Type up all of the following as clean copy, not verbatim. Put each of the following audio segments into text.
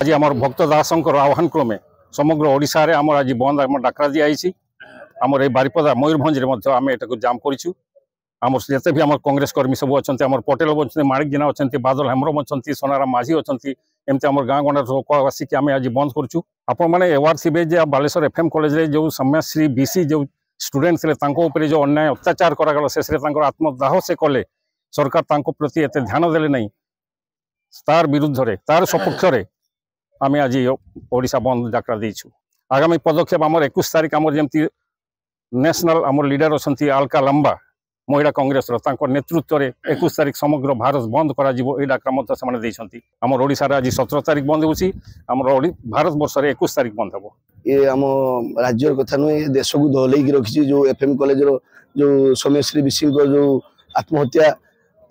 आज आम भक्त दासंकर आह्वान क्रमे समग्र ओडिशा रे आम आज बंद आम डाकरा दिखाई आमर ये बारिपदा मयूरभंज आम एटा जाम करूँ आम जिते भी आम कांग्रेस कर्मी सब अच्छा आम पटेल अच्छा माणिक जेना अच्छा बादल हेम्रम अच्छा सोनाराम माझी अच्छा एमती आम गाँ गंडा लोक आसिक आम आज बंद करूँ आपण मैंने एवार थे बालेश्वर एफएम कॉलेज जो सम्याश्री बीसी जो स्टूडेंट थे जो अन्याय अत्याचार करागला शेष आत्मदाह से कले सरकार प्रति एत ध्यान देले नहीं तार विरुद्ध रे तार सपक्ष आम आज ओडिशा बंद डाकरा देचु आगामी पदक्षेप आम 21 तारीख आम जमी नेशनल आम लीडर अच्छा आलका लंबा महिला कांग्रेस नेतृत्व में 21 तारीख समग्र भारत बंद कर डाकरा आम ओडिशा आज 17 तारीख बंद होम भारत वर्ष 21 तारीख बंद हम ये आम राज्य कथा नुहे देश को दहल रखी जो एफएम कॉलेज जो सौम्यश्री विशी जो आत्महत्या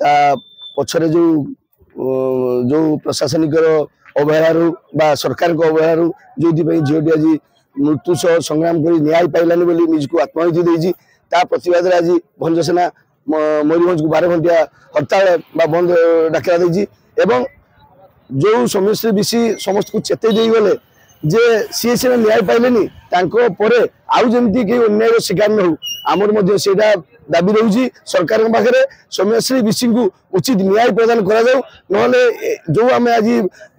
ता पछरे जो प्रशासनिक अवहेलू सरकार अवहेलू जो झीटी आज मृत्यु सह संग्राम कर न्याय पाइलानी बोली निजको आत्माहुति देती प्रतिवाद आज भंजसेना मयूरभंज को 12 घंटिया हड़ताल बंद डाकरा देती जो सौम्यश्री विशी समस्त को चेतई गले जे सी सीना न्याय पाइलेनी आउ जमती कई अन्याय शिकार न हो आमर से दाबी रही सरकार पाखे सौम्यश्री विशी को उचित न्याय प्रदान करा जो आम आज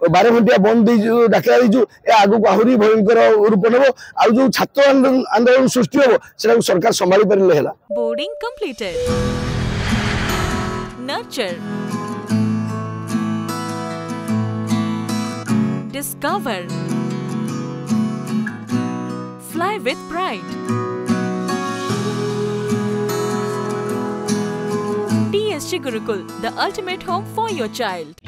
12 घंटिया बंद डाकरा दीचु आगु आहरी भयंकर रूप नब आ जो छात्र आंदोलन सृष्टि हम से सरकार संभाली पारे है boarding completed nurture discover fly with pride TSG Gurukul, the ultimate home for your child.